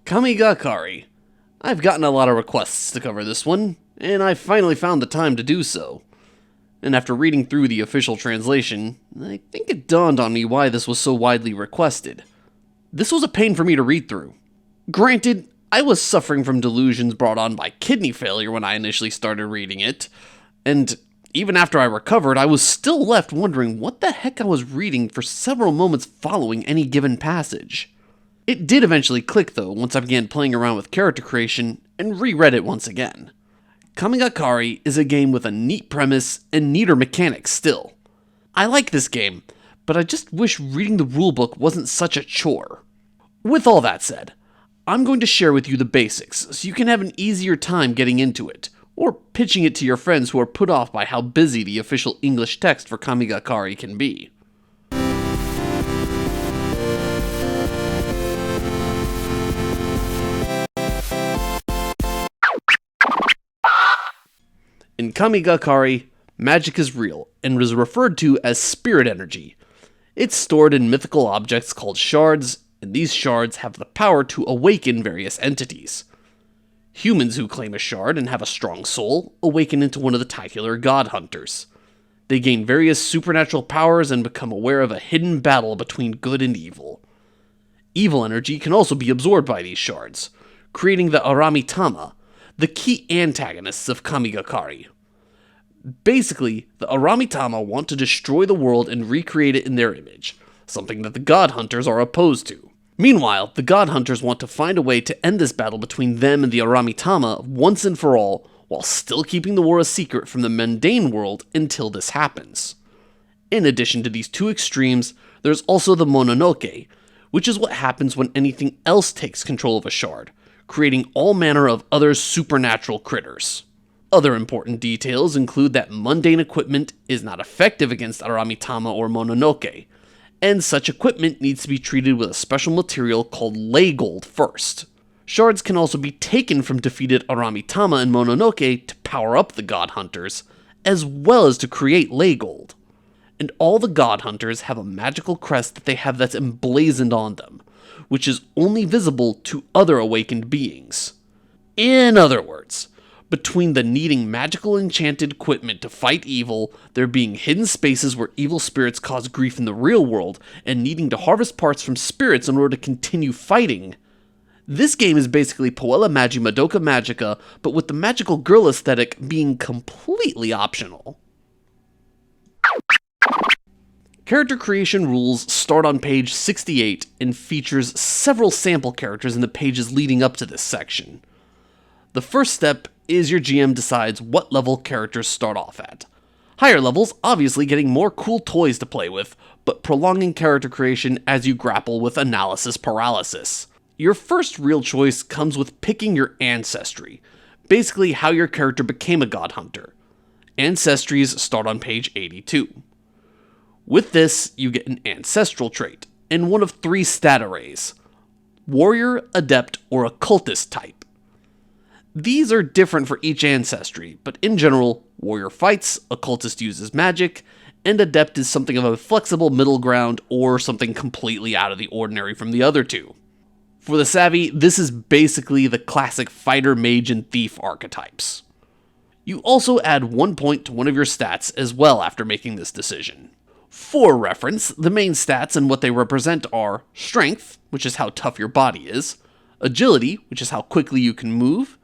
Kamigakari. I've gotten a lot of requests to cover this one, and I finally found the time to do so. And after reading through the official translation, I think it dawned on me why this was so widely requested. This was a pain for me to read through. Granted, I was suffering from delusions brought on by kidney failure when I initially started reading it, and even after I recovered, I was still left wondering what the heck I was reading for several moments following any given passage. It did eventually click though once I began playing around with character creation and reread it once again. Kamigakari is a game with a neat premise and neater mechanics still. I like this game, but I just wish reading the rulebook wasn't such a chore. With all that said, I'm going to share with you the basics so you can have an easier time getting into it, or pitching it to your friends who are put off by how busy the official English text for Kamigakari can be. In Kamigakari, magic is real and is referred to as spirit energy. It's stored in mythical objects called shards, and these shards have the power to awaken various entities. Humans who claim a shard and have a strong soul awaken into one of the titular Godhunters. They gain various supernatural powers and become aware of a hidden battle between good and evil. Evil energy can also be absorbed by these shards, creating the Aramitama, the key antagonists of Kamigakari. Basically, the Aramitama want to destroy the world and recreate it in their image, something that the Godhunters are opposed to. Meanwhile, the Godhunters want to find a way to end this battle between them and the Aramitama once and for all, while still keeping the war a secret from the mundane world until this happens. In addition to these two extremes, there's also the Mononoke, which is what happens when anything else takes control of a shard, creating all manner of other supernatural critters. Other important details include that mundane equipment is not effective against Aramitama or Mononoke, and such equipment needs to be treated with a special material called ley gold first. Shards can also be taken from defeated Aramitama and Mononoke to power up the Godhunters, as well as to create ley gold. And all the Godhunters have a magical crest that they have that's emblazoned on them, which is only visible to other awakened beings. In other words, between the needing magical enchanted equipment to fight evil, there being hidden spaces where evil spirits cause grief in the real world, and needing to harvest parts from spirits in order to continue fighting, this game is basically Puella Magi Madoka Magica, but with the magical girl aesthetic being completely optional. Character creation rules start on page 68 and features several sample characters in the pages leading up to this section. The first step is your GM decides what level characters start off at. Higher levels obviously getting more cool toys to play with, but prolonging character creation as you grapple with analysis paralysis. Your first real choice comes with picking your ancestry, basically how your character became a God Hunter. Ancestries start on page 82. With this, you get an ancestral trait, and one of three stat arrays: Warrior, Adept, or Occultist type. These are different for each ancestry, but in general, Warrior fights, Occultist uses magic, and Adept is something of a flexible middle ground or something completely out of the ordinary from the other two. For the savvy, this is basically the classic fighter, mage, and thief archetypes. You also add 1 point to one of your stats as well after making this decision. For reference, the main stats and what they represent are Strength, which is how tough your body is, Agility, which is how quickly you can move,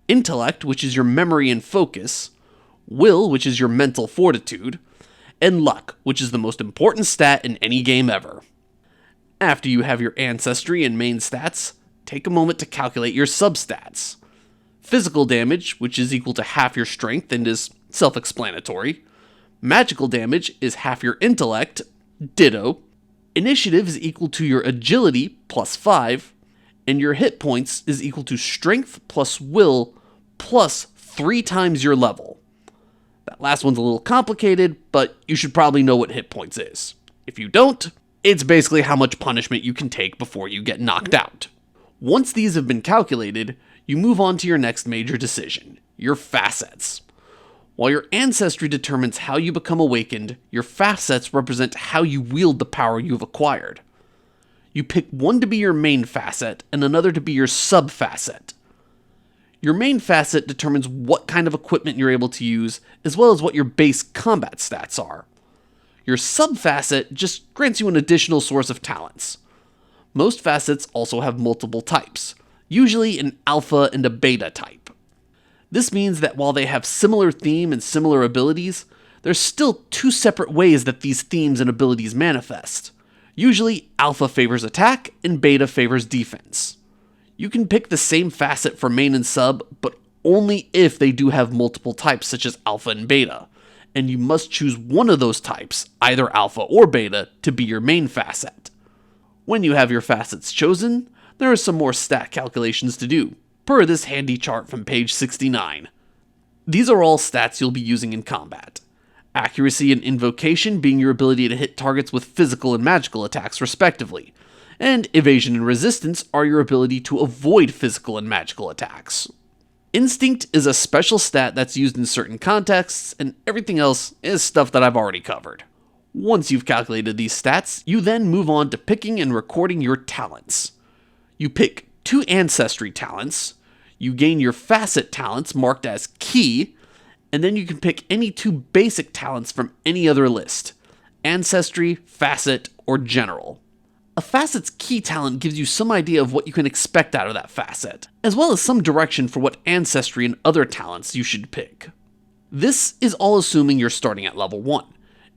Intellect, which is your memory and focus, Will, which is your mental fortitude, and Luck, which is the most important stat in any game ever. After you have your ancestry and main stats, take a moment to calculate your substats. Physical damage, which is equal to half your strength and is self-explanatory. Magical damage is half your intellect, ditto. Initiative is equal to your agility, plus 5. And your hit points is equal to strength plus will plus 3 times your level. That last one's a little complicated, but you should probably know what hit points is. If you don't, it's basically how much punishment you can take before you get knocked out. Once these have been calculated, you move on to your next major decision, your facets. While your ancestry determines how you become awakened, your facets represent how you wield the power you've acquired. You pick one to be your main facet and another to be your sub-facet. Your main facet determines what kind of equipment you're able to use, as well as what your base combat stats are. Your sub-facet just grants you an additional source of talents. Most facets also have multiple types, usually an alpha and a beta type. This means that while they have similar theme and similar abilities, there's still two separate ways that these themes and abilities manifest. Usually, alpha favors attack and beta favors defense. You can pick the same facet for main and sub, but only if they do have multiple types such as alpha and beta, and you must choose one of those types, either alpha or beta, to be your main facet. When you have your facets chosen, there are some more stat calculations to do, per this handy chart from page 69. These are all stats you'll be using in combat. Accuracy and invocation being your ability to hit targets with physical and magical attacks respectively, and evasion and resistance are your ability to avoid physical and magical attacks. Instinct is a special stat that's used in certain contexts, and everything else is stuff that I've already covered. Once you've calculated these stats, you then move on to picking and recording your talents. You pick 2 ancestry talents, you gain your facet talents marked as key, and then you can pick any 2 basic talents from any other list: ancestry, facet, or general. A facet's key talent gives you some idea of what you can expect out of that facet, as well as some direction for what ancestry and other talents you should pick. This is all assuming you're starting at level 1.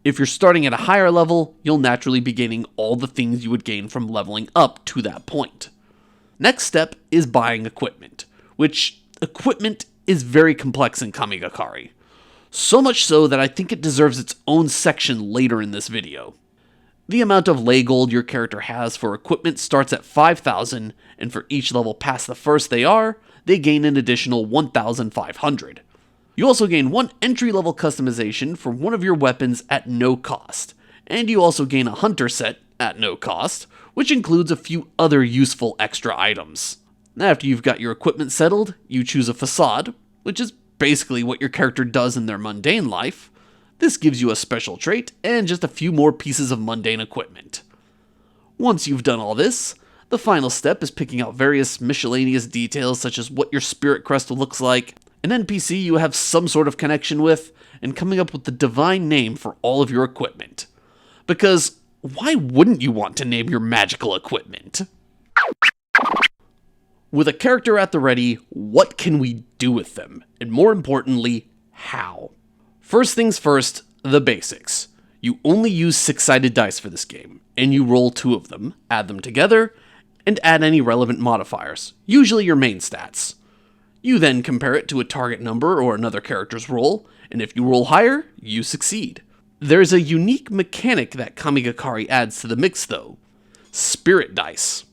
If you're starting at a higher level, you'll naturally be gaining all the things you would gain from leveling up to that point. Next step is buying equipment, which equipment is very complex in Kamigakari. So much so that I think it deserves its own section later in this video. The amount of lei gold your character has for equipment starts at 5,000, and for each level past the first they gain an additional 1,500. You also gain 1 entry-level customization for one of your weapons at no cost, and you also gain a hunter set at no cost, which includes a few other useful extra items. After you've got your equipment settled, you choose a facade, which is basically what your character does in their mundane life. This gives you a special trait and just a few more pieces of mundane equipment. Once you've done all this, the final step is picking out various miscellaneous details such as what your spirit crest looks like, an NPC you have some sort of connection with, and coming up with the divine name for all of your equipment. Because why wouldn't you want to name your magical equipment? With a character at the ready, what can we do with them? And more importantly, how? First things first, the basics. You only use 6-sided dice for this game, and you roll 2 of them, add them together, and add any relevant modifiers, usually your main stats. You then compare it to a target number or another character's roll, and if you roll higher, you succeed. There's a unique mechanic that Kamigakari adds to the mix though: spirit dice.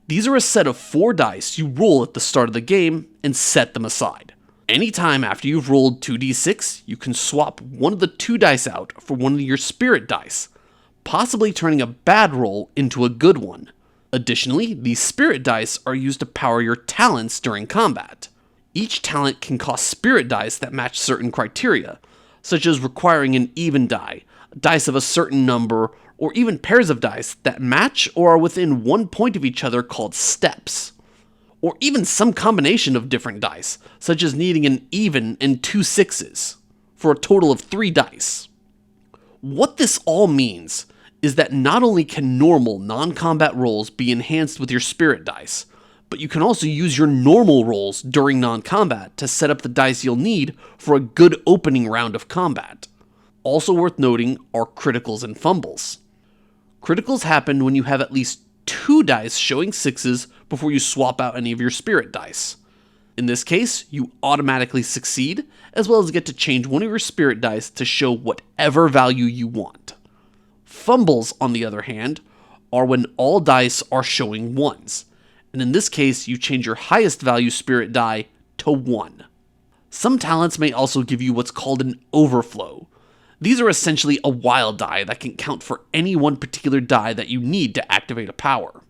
These are a set of 4 dice you roll at the start of the game and set them aside. Anytime after you've rolled 2d6, you can swap one of the 2 dice out for one of your spirit dice, possibly turning a bad roll into a good one. Additionally, these spirit dice are used to power your talents during combat. Each talent can cost spirit dice that match certain criteria, such as requiring an even die, dice of a certain number, or even pairs of dice that match or are within 1 point of each other called steps. Or even some combination of different dice, such as needing an even and 2 6s, for a total of 3 dice. What this all means is that not only can normal non-combat rolls be enhanced with your spirit dice, but you can also use your normal rolls during non-combat to set up the dice you'll need for a good opening round of combat. Also worth noting are criticals and fumbles. Criticals happen when you have at least 2 dice showing 6s before you swap out any of your spirit dice. In this case, you automatically succeed, as well as get to change one of your spirit dice to show whatever value you want. Fumbles, on the other hand, are when all dice are showing 1s, and in this case, you change your highest value spirit die to 1. Some talents may also give you what's called an overflow. These are essentially a wild die that can count for any one particular die that you need to activate a power.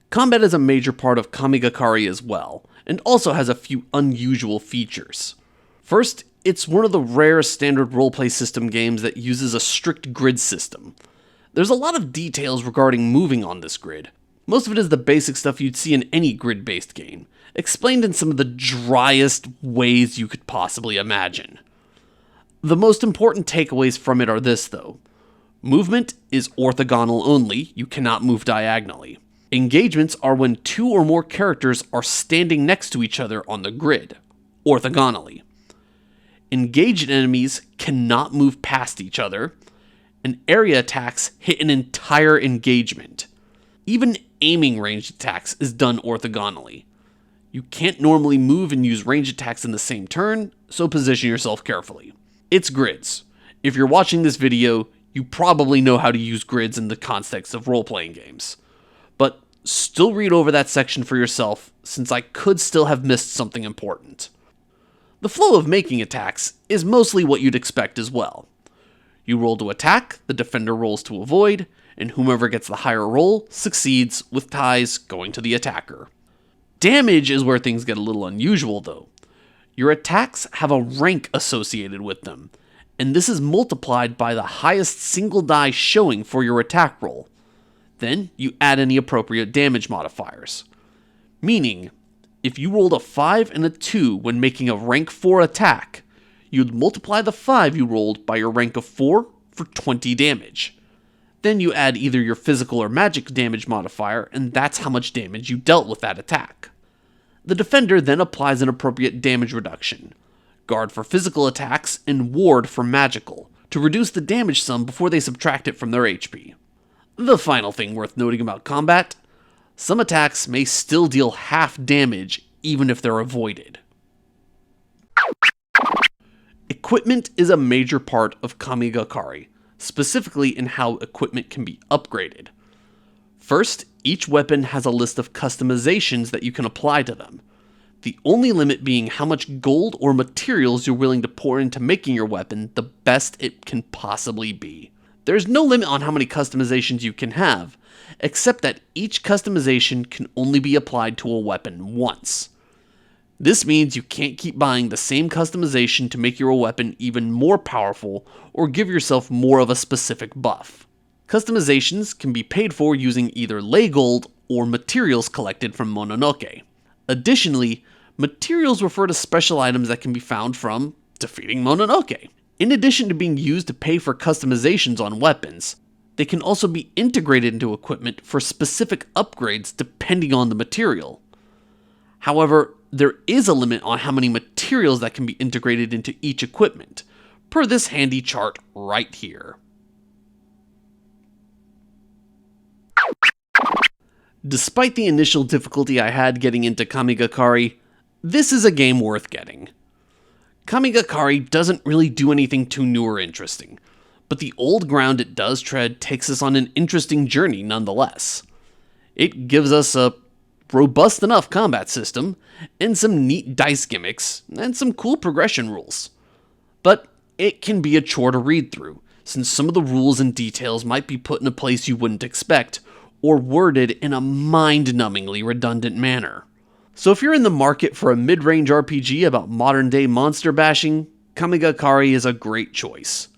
Combat is a major part of Kamigakari as well, and also has a few unusual features. First, it's one of the rare standard roleplay system games that uses a strict grid system. There's a lot of details regarding moving on this grid. Most of it is the basic stuff you'd see in any grid-based game, explained in some of the driest ways you could possibly imagine. The most important takeaways from it are this, though. Movement is orthogonal only, you cannot move diagonally. Engagements are when 2 or more characters are standing next to each other on the grid, orthogonally. Engaged enemies cannot move past each other, and area attacks hit an entire engagement. Even aiming ranged attacks is done orthogonally. You can't normally move and use ranged attacks in the same turn, so position yourself carefully. It's grids. If you're watching this video, you probably know how to use grids in the context of role-playing games. But still read over that section for yourself, since I could still have missed something important. The flow of making attacks is mostly what you'd expect as well. You roll to attack, the defender rolls to avoid, and whomever gets the higher roll succeeds, with ties going to the attacker. Damage is where things get a little unusual though. Your attacks have a rank associated with them, and this is multiplied by the highest single die showing for your attack roll. Then you add any appropriate damage modifiers. Meaning, if you rolled a 5 and a 2 when making a rank 4 attack, you'd multiply the 5 you rolled by your rank of 4 for 20 damage. Then you add either your physical or magic damage modifier, and that's how much damage you dealt with that attack. The defender then applies an appropriate damage reduction, guard for physical attacks and ward for magical, to reduce the damage sum before they subtract it from their HP. The final thing worth noting about combat, some attacks may still deal half damage even if they're avoided. Equipment is a major part of Kamigakari, specifically in how equipment can be upgraded. First, each weapon has a list of customizations that you can apply to them, the only limit being how much gold or materials you're willing to pour into making your weapon the best it can possibly be. There's no limit on how many customizations you can have, except that each customization can only be applied to a weapon once. This means you can't keep buying the same customization to make your weapon even more powerful or give yourself more of a specific buff. Customizations can be paid for using either ley gold or materials collected from Mononoke. Additionally, materials refer to special items that can be found from defeating Mononoke. In addition to being used to pay for customizations on weapons, they can also be integrated into equipment for specific upgrades depending on the material. However, there is a limit on how many materials that can be integrated into each equipment, per this handy chart right here. Despite the initial difficulty I had getting into Kamigakari, this is a game worth getting. Kamigakari doesn't really do anything too new or interesting, but the old ground it does tread takes us on an interesting journey nonetheless. It gives us a robust enough combat system, and some neat dice gimmicks, and some cool progression rules. But it can be a chore to read through, since some of the rules and details might be put in a place you wouldn't expect, or worded in a mind-numbingly redundant manner. So if you're in the market for a mid-range RPG about modern-day monster bashing, Kamigakari is a great choice.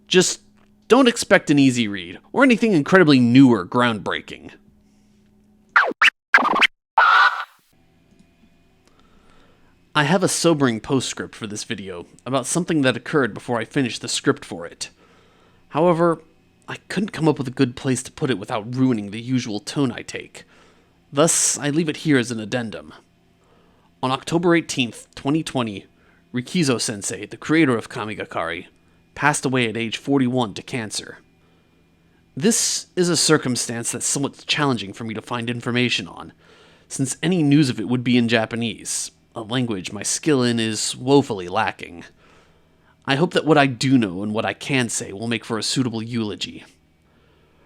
Just don't expect an easy read, or anything incredibly new or groundbreaking. I have a sobering postscript for this video about something that occurred before I finished the script for it. However, I couldn't come up with a good place to put it without ruining the usual tone I take. Thus, I leave it here as an addendum. On October 18th, 2020, Rikizo-sensei, the creator of Kamigakari, passed away at age 41 to cancer. This is a circumstance that's somewhat challenging for me to find information on, since any news of it would be in Japanese, a language my skill in is woefully lacking. I hope that what I do know and what I can say will make for a suitable eulogy.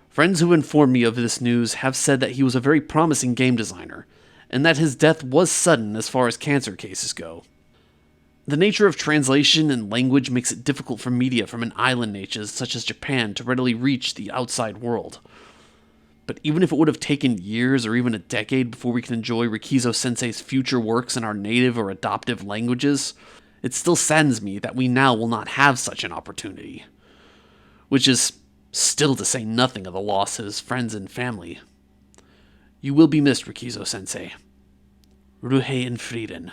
Friends who informed me of this news have said that he was a very promising game designer, and that his death was sudden as far as cancer cases go. The nature of translation and language makes it difficult for media from an island nation such as Japan to readily reach the outside world. But even if it would have taken years or even a decade before we can enjoy Rikizo-sensei's future works in our native or adoptive languages, it still saddens me that we now will not have such an opportunity. Which is still to say nothing of the loss of his friends and family. You will be missed, Rikizo-sensei. Ruhe in Frieden.